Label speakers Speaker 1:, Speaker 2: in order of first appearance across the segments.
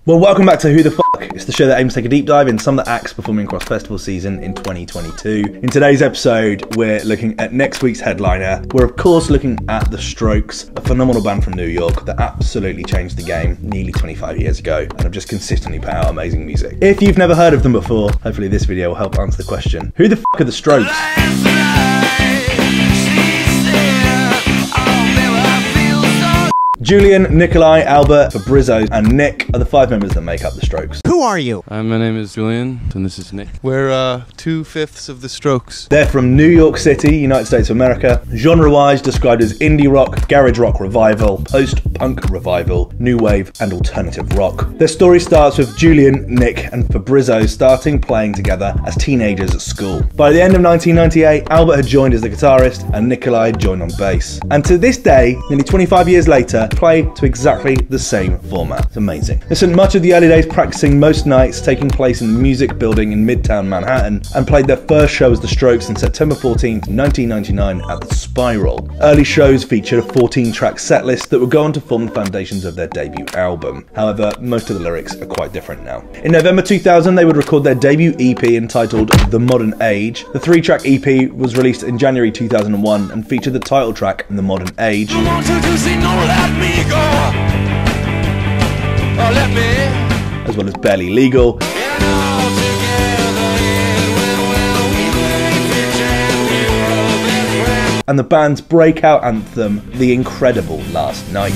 Speaker 1: Well, welcome back to Who the Fuck? It's the show that aims to take a deep dive in some of the acts performing across festival season in 2022. In today's episode, we're looking at next week's headliner. We're of course looking at The Strokes, a phenomenal band from New York that absolutely changed the game nearly 25 years ago and have just consistently put out amazing music. If you've never heard of them before, hopefully this video will help answer the question. Who the fuck are The Strokes? Julian, Nikolai, Albert, Fabrizio, and Nick are the five members that make up The Strokes.
Speaker 2: Who are you?
Speaker 3: My name is Julian, and this is Nick. We're 2/5 of The Strokes.
Speaker 1: They're from New York City, United States of America. Genre-wise, described as indie rock, garage rock revival, post-punk revival, new wave, and alternative rock. Their story starts with Julian, Nick, and Fabrizio starting playing together as teenagers at school. By the end of 1998, Albert had joined as the guitarist, and Nikolai had joined on bass. And to this day, nearly 25 years later, play to exactly the same format. It's amazing. They spent much of the early days practicing most nights, taking place in the Music Building in MIDTOWN, Manhattan, and played their first show as The Strokes on September 14th, 1999 at the Spiral. Early shows featured a 14-track setlist that would go on to form the foundations of their debut album. However, most of the lyrics are quite different now. In November 2000, they would record their debut EP entitled The Modern Age. The 3-track EP was released in January 2001 and featured the title track, The Modern Age, as well as Barely Legal, and the band's breakout anthem, The Incredible Last Night.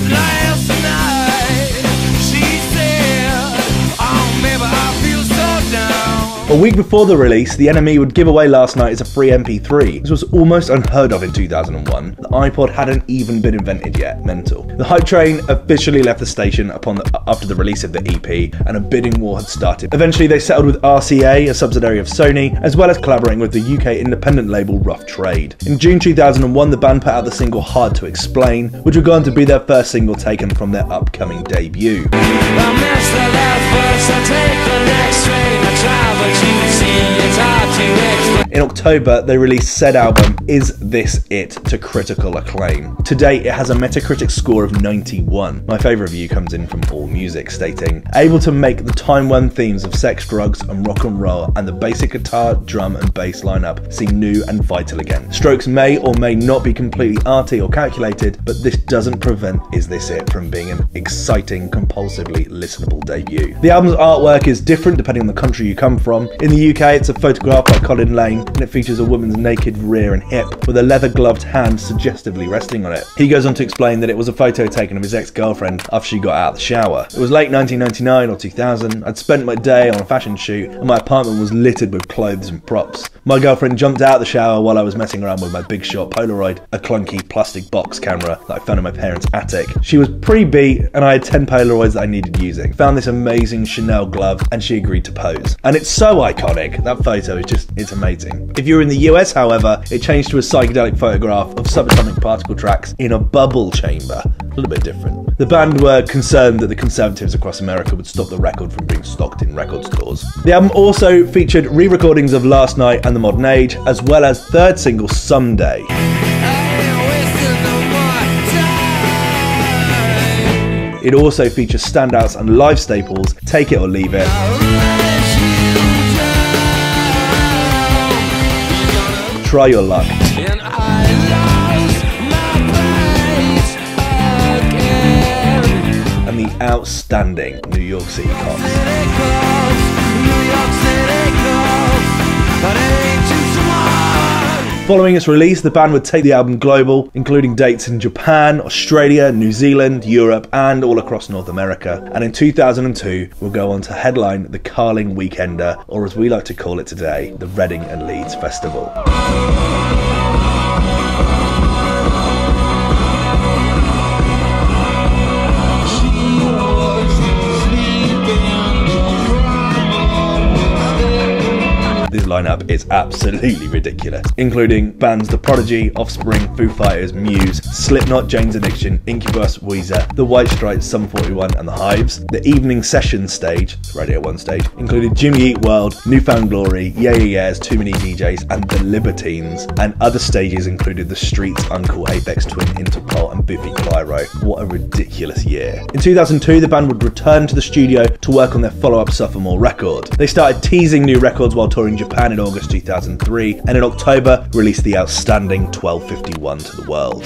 Speaker 1: A week before the release, the NME would give away Last Night as a free MP3. This was almost unheard of in 2001. The iPod hadn't even been invented yet. Mental. The hype train officially left the station after the release of the EP, and a bidding war had started. Eventually, they settled with RCA, a subsidiary of Sony, as well as collaborating with the UK independent label Rough Trade. In June 2001, the band put out the single Hard to Explain, which would go on to be their first single taken from their upcoming debut. In October, they released said album, Is This It?, to critical acclaim. To date, it has a Metacritic score of 91. My favourite review comes in from AllMusic, stating, able to make the time-worn themes of sex, drugs, and rock and roll and the basic guitar, drum, and bass lineup seem new and vital again. Strokes may or may not be completely arty or calculated, but this doesn't prevent Is This It from being an exciting, compulsively listenable debut. The album's artwork is different depending on the country you come from. In the UK, it's a photograph by Colin Lane, and it features a woman's naked rear and hip with a leather-gloved hand suggestively resting on it. He goes on to explain that it was a photo taken of his ex-girlfriend after she got out of the shower. It was late 1999 or 2000. I'd spent my day on a fashion shoot, and my apartment was littered with clothes and props. My girlfriend jumped out of the shower while I was messing around with my Big Shot Polaroid, a clunky plastic box camera that I found in my parents' attic. She was pre-beat, and I had 10 Polaroids that I needed using. Found this amazing Chanel glove, and she agreed to pose. And it's so iconic. That photo is just, it's amazing. If you're in the US, however, it changed to a psychedelic photograph of subatomic particle tracks in a bubble chamber. A little bit different. The band were concerned that the conservatives across America would stop the record from being stocked in record stores. The album also featured re-recordings of Last Night and The Modern Age, as well as third single Someday. It also features standouts and live staples, Take It or Leave It, Try Your Luck, and the outstanding New York City Cops. Following its release, the band would take the album global, including dates in Japan, Australia, New Zealand, Europe, and all across North America. And in 2002, will go on to headline the Carling Weekender, or as we like to call it today, the Reading and Leeds Festival. lineup is absolutely ridiculous, including bands The Prodigy, Offspring, Foo Fighters, Muse, Slipknot, Jane's Addiction, Incubus, Weezer, The White Stripes, Sum 41 and The Hives. The evening session stage, Radio 1 stage, included Jimmy Eat World, Newfound Glory, Yeah Yeah Yeahs, Too Many DJs and The Libertines, and other stages included The Streets, Uncle, Aphex Twin, Interpol and Biffy Clyro. What a ridiculous year. In 2002, the band would return to the studio to work on their follow-up sophomore record. They started teasing new records while touring Japan in August 2003, and in October released the outstanding 1251 to the world.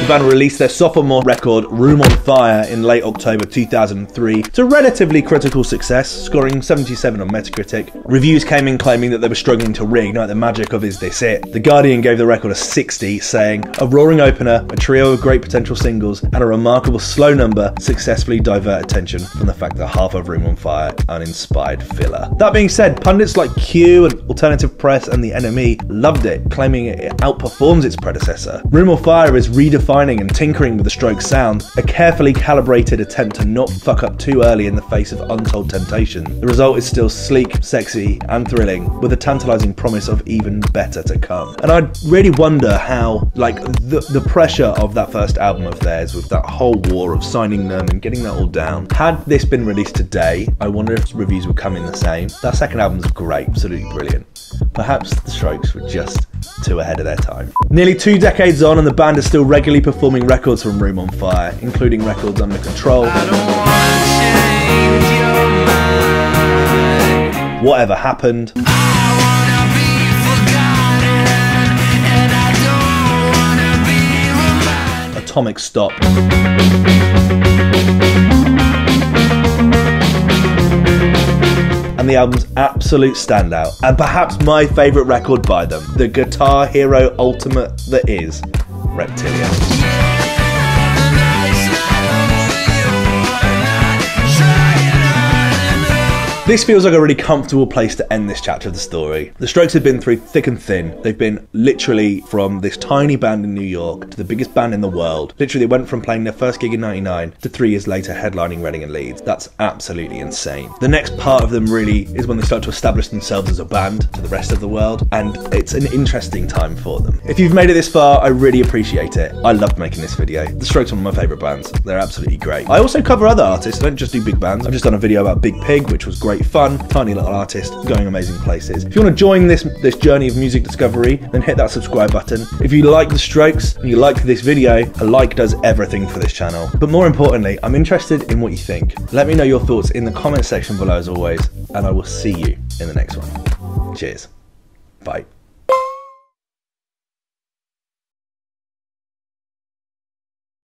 Speaker 1: The band released their sophomore record, Room on Fire, in late October 2003 to relatively critical success, scoring 77 on Metacritic. Reviews came in claiming that they were struggling to reignite the magic of Is This It? The Guardian gave the record a 60, saying, "A roaring opener, a trio of great potential singles, and a remarkable slow number successfully divert attention from the fact that half of Room on Fire are inspired filler." That being said, pundits like Q and Alternative Press and The NME loved it, claiming it outperforms its predecessor. Room on Fire is redefining and tinkering with the Strokes' sound, a carefully calibrated attempt to not fuck up too early in the face of untold temptation. The result is still sleek, sexy and thrilling, with a tantalising promise of even better to come. And I really wonder how, like, the pressure of that first album of theirs, with that whole war of signing them and getting that all down, had this been released today, I wonder if reviews would come in the same. That second album's great, absolutely brilliant. Perhaps the Strokes were just too ahead of their time. Nearly 2 decades on and the band is still regularly performing records from Room on Fire, including records Under Control, Whatever Happened, Atomic Stop, and the album's absolute standout, and perhaps my favourite record by them, the Guitar Hero Ultimate that is Reptilia. This feels like a really comfortable place to end this chapter of the story. The Strokes have been through thick and thin. They've been literally from this tiny band in New York to the biggest band in the world. Literally, they went from playing their first gig in '99 to 3 years later headlining Reading and Leeds. That's absolutely insane. The next part of them really is when they start to establish themselves as a band to the rest of the world, and it's an interesting time for them. If you've made it this far, I really appreciate it. I loved making this video. The Strokes are one of my favourite bands. They're absolutely great. I also cover other artists. I don't just do big bands. I've just done a video about Big Pig, which was great fun, tiny little artist going amazing places. If you want to join this journey of music discovery, then hit that subscribe button. If you like the Strokes and you like this video, a like does everything for this channel. But more importantly, I'm interested in what you think. Let me know your thoughts in the comment section below as always, and I will see you in the next one. Cheers. Bye.